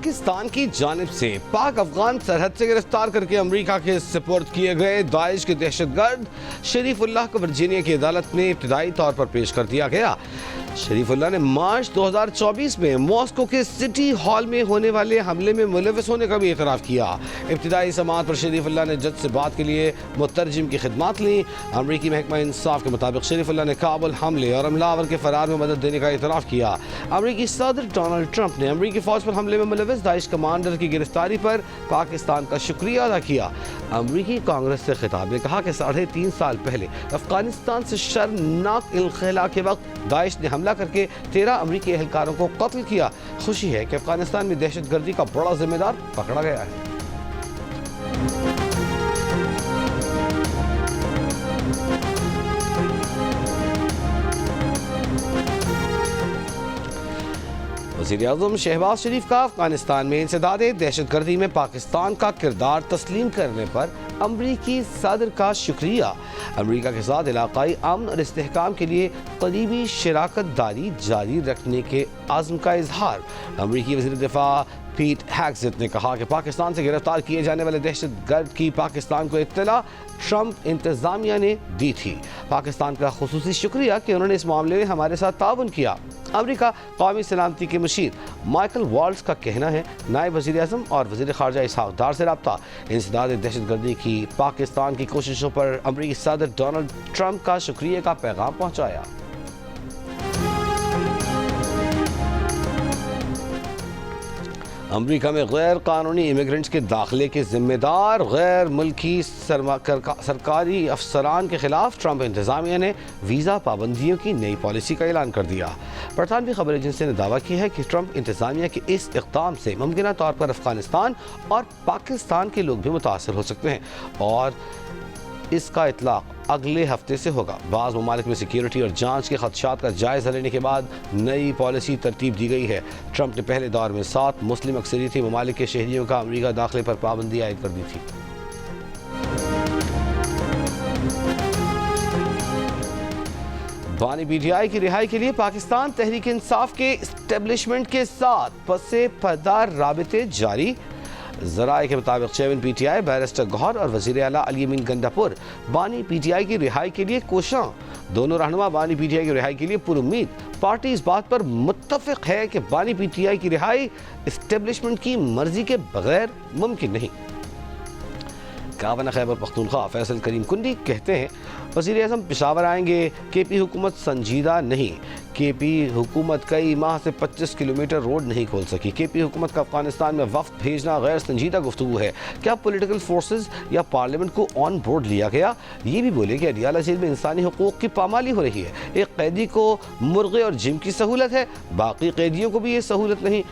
पाकिस्तान की जानिब से पाक अफगान सरहद से गिरफ्तार करके अमेरिका के सुपुर्द किए गए दाइश के दहशतगर्द शरीफुल्लाह को वर्जीनिया की अदालत में इब्तिदाई तौर पर पेश कर दिया गया। शरीफुल्लाह ने मार्च 2024 में मॉस्को के सिटी हॉल में होने वाले हमले में मुलविस होने का भी एतराफ़ किया। इब्तिदाई समाअत पर शरीफुल्लाह ने जज से बात के लिए मुतरजिम की खिदमत ली। अमरीकी महकमा इंसाफ के मुताबिक शरीफुल्लाह ने काबुल हमले और हमलावर के फरार में मदद देने का एतराफ़ किया। अमरीकी सदर डोनाल्ड ट्रंप ने अमरीकी फौज पर हमले में मुलविस दाइश कमांडर की गिरफ्तारी पर पाकिस्तान का शुक्रिया अदा किया। अमरीकी कांग्रेस से खिताब में कहा कि 3.5 साल पहले अफगानिस्तान से शर्मनाक इनखला के वक्त दाइश ने हमला करके 13 अमरीकी एहलकारों को कत्ल किया। खुशी है कि अफगानिस्तान में दहशतगर्दी का बड़ा जिम्मेदार पकड़ा गया है। वज़ीर-ए-आज़म शहबाज शरीफ का अफगानिस्तान में इंसदादे दहशतगर्दी में पाकिस्तान का किरदार तस्लीम करने पर अमरीकी सदर का शुक्रिया। अमरीका के साथ इलाकाई अमन और इस्तेहकाम के लिए करीबी शराकत दारी जारी रखने के आज़म का इजहार। अमरीकी वज़ीर दिफा पीट हेग्सेथ ने कहा कि पाकिस्तान से गिरफ्तार किए जाने वाले दहशतगर्द की पाकिस्तान को इत्तला ट्रंप इंतजामिया ने दी थी। पाकिस्तान का खुसूसी शुक्रिया कि उन्होंने इस मामले में हमारे साथ ताउन किया। अमरीका कौमी सलामती के मुशीर माइकल वाल्ट्स का कहना है नायब वज़ीर-ए-आज़म और वज़ीर ख़ारजा इसहाक़ डार से रब्ता। इंसदाद दहशतगर्दी की पाकिस्तान की कोशिशों पर अमरीकी सदर डोनाल्ड ट्रंप का शुक्रिया का पैगाम पहुँचाया। अमरीका में गैर कानूनी इमिग्रेंट्स के दाखिले के जिम्मेदार गैर मुल्की सरकारी अफसरान के खिलाफ ट्रंप इंतजामिया ने वीज़ा पाबंदियों की नई पॉलिसी का ऐलान कर दिया। बरतानवी खबर एजेंसी ने दावा किया है कि ट्रंप इंतजामिया के इस इक़दाम से मुमकिन तौर पर अफगानिस्तान और पाकिस्तान के लोग भी मुतासर हो सकते हैं और इसका इतलाक़ अगले हफ्ते से होगा। बाज़ ममालिक में सिक्योरिटी और जांच के खदशात का जायज़ा लेने के बाद नई पॉलिसी तरतीब दी गई है। ट्रंप ने पहले दौर में 7 मुस्लिम अक्सरियती ममालिक के शहरियों का अमरीका दाखिले पर पाबंदी आयद कर दी थी। बानी पीटीआई की रिहाई के लिए पाकिस्तान तहरीक इंसाफ के इस्टेब्लिशमेंट के साथ पसे पर्दा राबिते जारी। ज़राए के मुताबिक चेयरमैन पीटीआई बैरिस्टर गौहर और वज़ीर आला अली अमीन गंडापुर बानी पीटीआई की रिहाई के लिए कोशां। दोनों रहनुमा बानी पीटीआई की रिहाई के लिए पुरुम्मीद। पार्टी इस बात पर मुत्तफ़िक़ है कि बानी पीटीआई की रिहाई इस्टेब्लिशमेंट की मर्जी के बगैर मुमकिन नहीं। गवर्नर खैबर पख्तूनख्वा फैसल करीम कुंडी कहते हैं वज़ीर-ए-आज़म पेशावर आएंगे। केपी हुकूमत संजीदा नहीं। केपी हुकूमत कई माह से 25 किलोमीटर रोड नहीं खोल सकी। केपी हुकूमत का अफगानिस्तान में वफ़द भेजना गैर संजीदा गुफ्तगू है। क्या पॉलिटिकल फोर्सेस या पार्लियामेंट को ऑन बोर्ड लिया गया? ये भी बोले कि अडियाला जेल में इंसानी हुकूक की पामाली हो रही है। एक कैदी को मुर्गे और जिम की सहूलत है, बाकी कैदियों को भी ये सहूलत नहीं।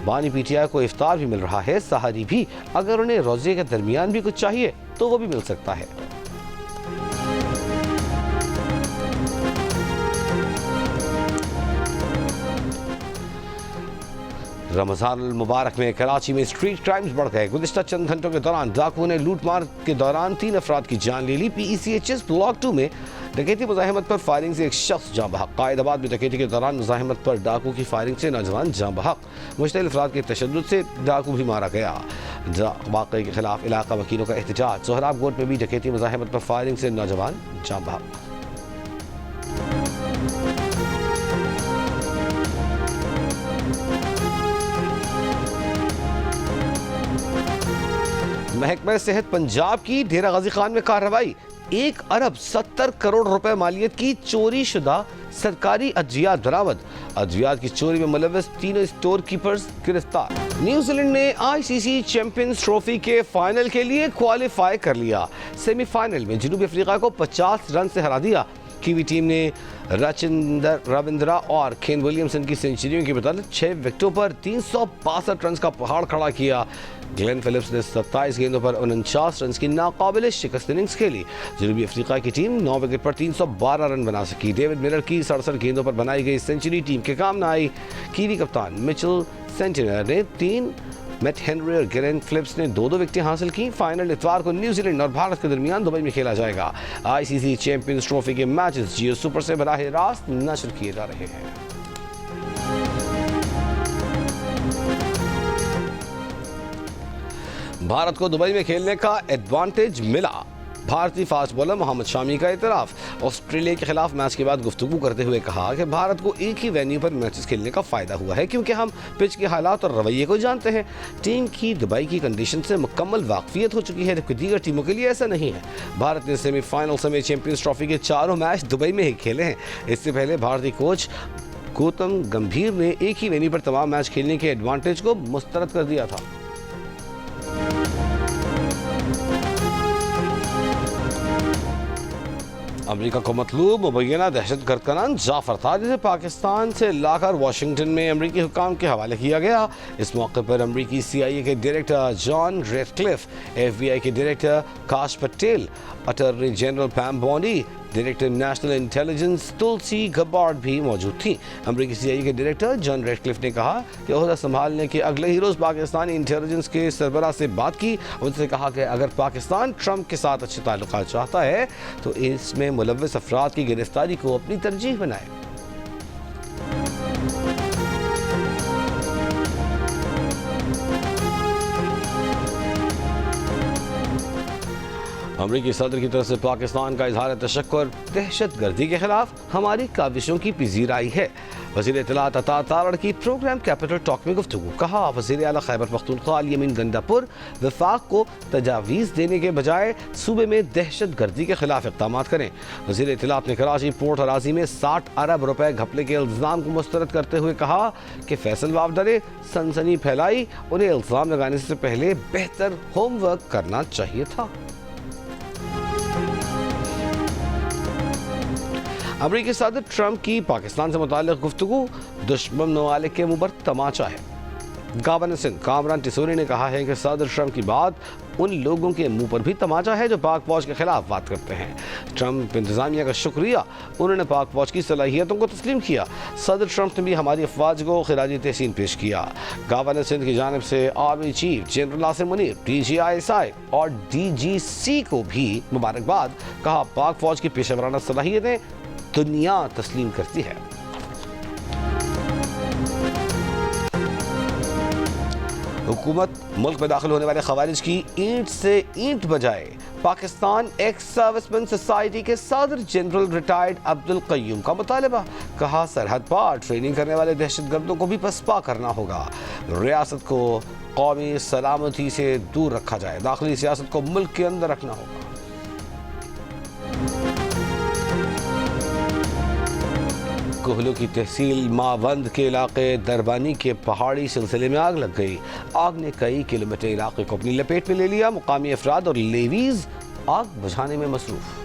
बानी पीटीआई को इफ्तार भी मिल रहा है, सहारी भी। अगर उन्हें रोज़े के दरमियान भी कुछ चाहिए तो वो भी मिल सकता है। रमज़ान मुबारक में कराची में स्ट्रीट क्राइम्स बढ़ गए। गुज़िश्ता चंद घंटों के दौरान डाकुओं ने लूटमार के दौरान 3 अफराद की जान ले ली। PECHS ब्लॉक 2 में डकैती मुज़ाहमत पर फायरिंग से एक शख्स जाँ बहक। कायदाबाद में डकैती के दौरान मुज़ाहमत पर डाकू की फायरिंग से नौजवान जाँ बहक। मुश्तल अफराद के तशद्दुद से डाकू भी मारा गया। वाक़े के खिलाफ इलाका वकीलों का एहतजाज। सोहराब कोर्ट में भी डकैती मुज़ाहमत पर फायरिंग से नौजवान जाँ बहक। महकमा सेहत पंजाब की डेरा गाजी खान में कार्रवाई। 1 अरब 70 करोड़ रुपए मालियत की चोरी शुदा सरकारी अद्वियात बरामद। अद्वियात की चोरी में मुलविस 3 स्टोर कीपर्स गिरफ्तार। न्यूजीलैंड ने ICC चैंपियंस ट्रॉफी के फाइनल के लिए क्वालिफाई कर लिया। सेमीफाइनल में जनूबी अफ्रीका को 50 रन से हरा दिया। कीवी टीम ने रविंद्रा और केन विलियमसन की सेंचुरियों की बदौलत 6 विकेटों पर 362 रन का पहाड़ खड़ा किया। ग्लेन फिलिप्स ने 27 गेंदों पर 49 रन की नाकाबिल शिकस्त इनिंग्स खेली। जनूबी अफ्रीका की टीम 9 विकेट पर 312 रन बना सकी। डेविड मिलर की 67 गेंदों पर बनाई गई सेंचुरी टीम के काम न आई। कीवी कप्तान मिचेल सेंटिनर ने 3, मैट हेनरी और गिलेन फिलिप्स ने 2-2 विकेटें हासिल की। फाइनल इतवार को न्यूजीलैंड और भारत के दरमियान दुबई में खेला जाएगा। ICC चैंपियंस ट्रॉफी के मैचेस जियो सुपर से बराह रास्त नशर किए जा रहे हैं। भारत को दुबई में खेलने का एडवांटेज मिला। भारतीय फास्ट बॉलर मोहम्मद शामी का इतराफ। ऑस्ट्रेलिया के खिलाफ मैच के बाद गुफ्तगू करते हुए कहा कि भारत को एक ही वेन्यू पर मैचेस खेलने का फायदा हुआ है क्योंकि हम पिच के हालात और रवैये को जानते हैं। टीम की दुबई की कंडीशन से मुकम्मल वाकफियत हो चुकी है, जबकि दीगर टीमों के लिए ऐसा नहीं है। भारत ने सेमीफाइनल समेत चैंपियंस ट्रॉफी के चारों मैच दुबई में ही खेले हैं। इससे पहले भारतीय कोच गौतम गंभीर ने एक ही वेन्यू पर तमाम मैच खेलने के एडवांटेज को मुस्तरद कर दिया था। अमेरिका को मतलूब मुबैना दहशतगर्द का नाम जाफर था, जिसे पाकिस्तान से लाकर वाशिंगटन में अमेरिकी हुकाम के हवाले किया गया। इस मौके पर अमेरिकी CIA के डायरेक्टर जॉन रेडक्लिफ, FBI के डायरेक्टर काश Patel, attorney general पैम बॉन्डी, director national intelligence तुलसी गबार्ड भी मौजूद थी। अमेरिकी CIA के डायरेक्टर जॉन रेडक्लिफ ने कहा कि ओहदा संभालने के अगले ही रोज़ पाकिस्तानी इंटेलिजेंस के सरबराह से बात की। उनसे कहा कि अगर पाकिस्तान ट्रंप के साथ अच्छे ताल्लुकात चाहता है तो इसमें मुलव्वस अफराद की गिरफ्तारी को अपनी तरजीह बनाए। अमरीकी सदर की तरफ से पाकिस्तान का इजहार तशक्कुर, दहशतगर्दी के खिलाफ हमारी काविशों की पजीराई है। वज़ीर इत्तलात अता तारड़ की प्रोग्राम कैपिटल टॉक में गुफ्तगू। कहा वज़ीर आला खैबर पख्तूनख्वा अल यमीन गंडापुर वफाक को तजावीज़ देने के बजाय सूबे में दहशतगर्दी के खिलाफ इक़दाम करें। वज़ीर इत्तलात ने कराची पोर्ट अराजी में 60 अरब रुपए घपले के इल्ज़ाम को मुस्तरद करते हुए कहा कि फैसल वावडा ने सनसनी फैलाई, उन्हें इल्ज़ाम लगाने से पहले बेहतर होमवर्क करना चाहिए था। अमेरिकी सदर ट्रंप की पाकिस्तान से मुताल्लिक़ गुफ्तगू दुश्मन ममालिक के मुंह पर तमाचा है। गवर्नर सिंध कामरान टिसोरी ने कहा है कि सदर ट्रंप की बात उन लोगों के मुंह पर भी तमाचा है जो पाक फौज के खिलाफ बात करते हैं। ट्रंप इंतजामिया का शुक्रिया, उन्होंने पाक फौज की सलाहियतों को तस्लीम किया। सदर ट्रंप ने भी हमारी अफवाज को खिराजी तहसीन पेश किया। गवर्नर सिंध की जानिब से army chief general Nasir Munir, DGISI और DGC को भी मुबारकबाद। कहा पाक फौज की पेशेवराना सलाहियतें दुनिया तस्लीम करती है। हुकूमत मुल्क में दाखिल होने वाले खवारिज की ईंट से ईंट बजाए। पाकिस्तान एक्स सर्विसमैन सोसाइटी के सदर जनरल रिटायर्ड अब्दुल कय्यूम का मुतालबा। कहा सरहद पार ट्रेनिंग करने वाले दहशतगर्दों को भी पसपा करना होगा। रियासत को कौमी सलामती से दूर रखा जाए, दाखिली सियासत को मुल्क के अंदर रखना होगा। कोहलू की तहसील मावंद के इलाके दरबानी के पहाड़ी सिलसिले में आग लग गई। आग ने कई किलोमीटर इलाके को अपनी लपेट में ले लिया। मुकामी अफराद और लेवीज आग बुझाने में मसरूफ।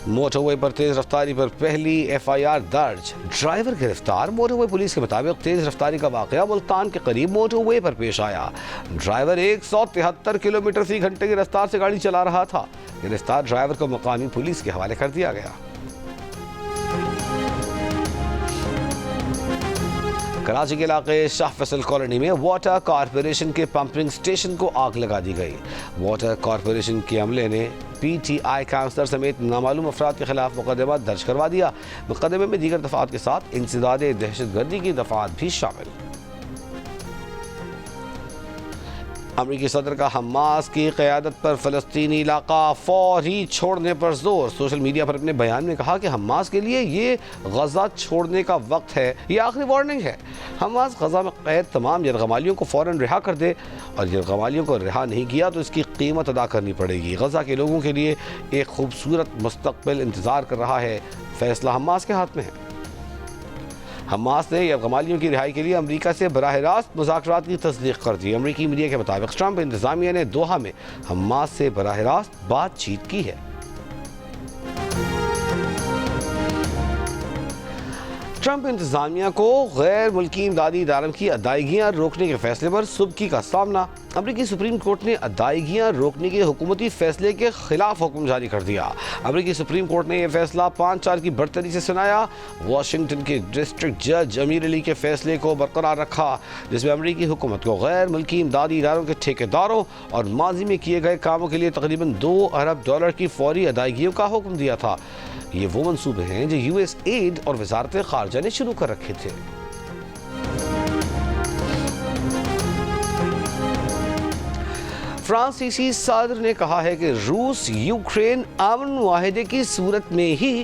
मोटरवे पर तेज रफ्तारी पर पहली FIR दर्ज, ड्राइवर गिरफ्तार। मोटरवे पुलिस के मुताबिक तेज रफ्तारी का वाकया मुल्तान के करीब मोटरवे पर पेश आया। ड्राइवर 173 किलोमीटर फी घंटे की रफ्तार से गाड़ी चला रहा था। गिरफ्तार ड्राइवर को मुकामी पुलिस के हवाले कर दिया गया। कराची के इलाके शाह फैसल कॉलोनी में वाटर कॉरपोरेशन के पंपिंग स्टेशन को आग लगा दी गई। वाटर कॉरपोरेशन के अमले ने PTI काउंसलर समेत नामालूम अफराद के खिलाफ मुकदमा दर्ज करवा दिया। मुकदमे में दीगर दफात के साथ इंसदाद दहशतगर्दी की दफात भी शामिल। अमरीकी सदर का हमास की क़यादत पर फ़लस्तीनी इलाका फौरी छोड़ने पर जोर। सोशल मीडिया पर अपने बयान में कहा कि हमास के लिए ये गज़ा छोड़ने का वक्त है, ये आखिरी वार्निंग है। हमास गज़ा में कैद तमाम यरगमालियों को फ़ौरन रिहा कर दे और यरगमालियों को रिहा नहीं किया तो इसकी कीमत अदा करनी पड़ेगी। गज़ा के लोगों के लिए एक खूबसूरत मुस्तक़बिल इंतज़ार कर रहा है, फ़ैसला हमास के हाथ में है। हमास ने यरगमालियों की रिहाई के लिए अमेरिका से बराह रास्त मुज़ाकरात की तस्दीक कर दी। अमेरिकी मीडिया के मुताबिक ट्रंप इंतज़ामिया ने दोहा में हमास से बराह रास्त बातचीत की है। ट्रंप इंतजामिया को गैर मुल्की इमदादी इदारों की अदायगियाँ रोकने के फैसले पर सुबकी का सामना। अमरीकी सुप्रीम कोर्ट ने अदायगियाँ रोकने के हुकूमती फैसले के खिलाफ हुक्म जारी कर दिया। अमरीकी सुप्रीम कोर्ट ने यह फैसला 5-4 की बढ़तरी से सुनाया। वाशिंगटन के डिस्ट्रिक्ट जज अमीर अली के फैसले को बरकरार रखा, जिसमें अमरीकी हुकूमत को गैर मुल्की इमदादी इदारों के ठेकेदारों और माजी में किए गए कामों के लिए तकरीबन $2 अरब की फौरी अदायगियों का हुक्म दिया था। ये वो मंसूबे हैं जो USAID और वजारत खारजा ने शुरू कर रखे थे। फ्रांसीसी सदर ने कहा है कि रूस यूक्रेन अमन मुआहदे की सूरत में ही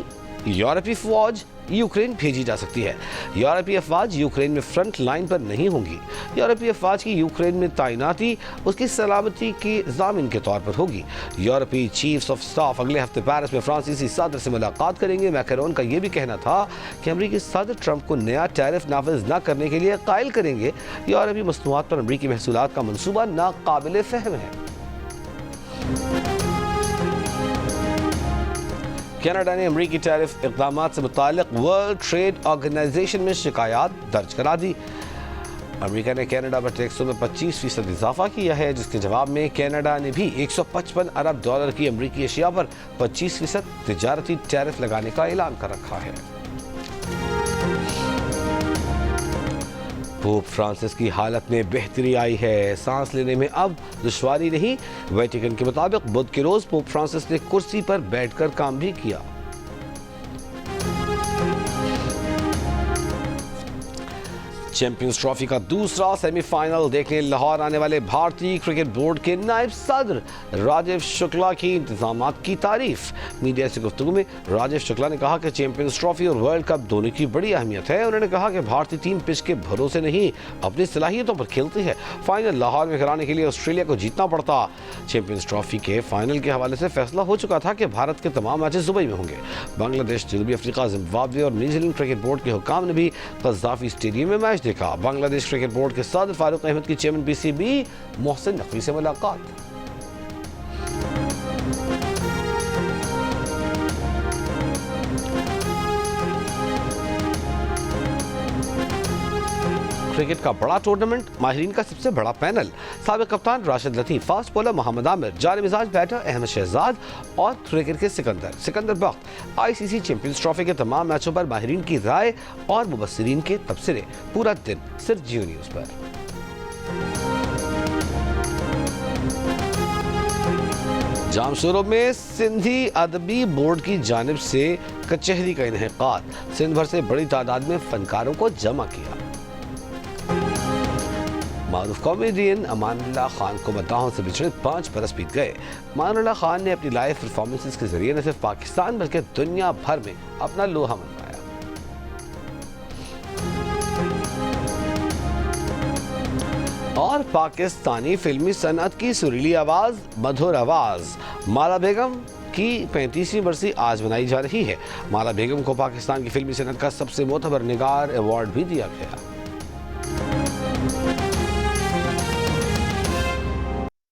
यूरोपीय फौज यूक्रेन भेजी जा सकती है। यूरोपीय अफवाज यूक्रेन में फ्रंट लाइन पर नहीं होंगी। यूरोपीय अफवाज की यूक्रेन में तैनाती उसकी सलामती की ज़ामिन के तौर पर होगी। यूरोपीय चीफ्स ऑफ स्टाफ अगले हफ्ते पेरिस में फ्रांसीसी सदर से मुलाकात करेंगे। मैक्रोन का यह भी कहना था कि अमरीकी सदर ट्रंप को नया टैरिफ नाफिज न करने के लिए कायल करेंगे। यूरोपीय मसनूआत पर अमरीकी महसूलात का मनसूबा नाकाबिल फहम है। कनाडा ने अमरीकी टैरिफ इक़दामात से मुताल्लिक़ वर्ल्ड ट्रेड ऑर्गेनाइजेशन में शिकायत दर्ज करा दी। अमेरिका ने कनाडा पर टैक्सों में 25% इजाफा किया है, जिसके जवाब में कनाडा ने भी 155 अरब डॉलर की अमरीकी अशिया पर 25% तिजारती टैरिफ लगाने का ऐलान कर रखा है। पोप फ्रांसिस की हालत में बेहतरी आई है, सांस लेने में अब दुश्वारी नहीं। वेटिकन के मुताबिक बुध के रोज पोप फ्रांसिस ने कुर्सी पर बैठकर काम भी किया। चैंपियंस ट्रॉफी का दूसरा सेमीफाइनल देखने लाहौर आने वाले भारतीय क्रिकेट बोर्ड के नायब सदर राजीव शुक्ला की इंतजामात की तारीफ। मीडिया से गुफ्तगू में राजीव शुक्ला ने कहा कि चैंपियंस ट्रॉफी और वर्ल्ड कप दोनों की बड़ी अहमियत है। उन्होंने कहा कि भारतीय टीम पिच के भरोसे नहीं अपनी सलाहियतों पर खेलती है। फाइनल लाहौर में कराने के लिए ऑस्ट्रेलिया को जीतना पड़ता। चैंपियंस ट्रॉफी के फाइनल के हवाले से फैसला हो चुका था कि भारत के तमाम मैचेस दुबई में होंगे। बांग्लादेश, जनूबी अफ्रीका, जिम्बाब्वे और न्यूजीलैंड क्रिकेट बोर्ड के हुकाम ने भी कज़ाफी स्टेडियम में मैच देखा। बांग्लादेश क्रिकेट बोर्ड के सदर फारूक अहमद की चेयरमैन पीसीबी मोहसिन नकवी से मुलाकात। क्रिकेट का बड़ा टूर्नामेंट, माहिरीन का सबसे बड़ा पैनल, साबिक कप्तान राशिद लतीफ, फास्ट बॉलर मोहम्मद आमिर, जाने मिजाज बैटर अहमद शहजाद और क्रिकेट के सिकंदर बख्त। आईसीसी चैंपियंस ट्रॉफी के तमाम मैचों पर माहिरीन की राय और मुबस्सिरीन के तबसरे पूरा दिन सिर्फ जियो न्यूज पर। जामशोरो में सिंधी अदबी बोर्ड की जानिब से कचहरी का इनेकाद, सिंध भर से बड़ी तादाद में फनकारों को जमा किया। मारूफ कॉमेडियन अमानुल्लाह खान को मद्दाहों से बिछड़े 5 बरस बीत गए। अमानुल्लाह खान ने अपनी लाइव परफॉर्मेंसेस के जरिए न सिर्फ पाकिस्तान बल्कि दुनिया भर में अपना लोहा मनवाया। और पाकिस्तानी फिल्मी सनअत की सुरीली आवाज, मधुर आवाज माला बेगम की 35वीं बरसी आज मनाई जा रही है। माला बेगम को पाकिस्तान की फिल्मी सनअत का सबसे मोतबर निगार अवार्ड भी दिया गया।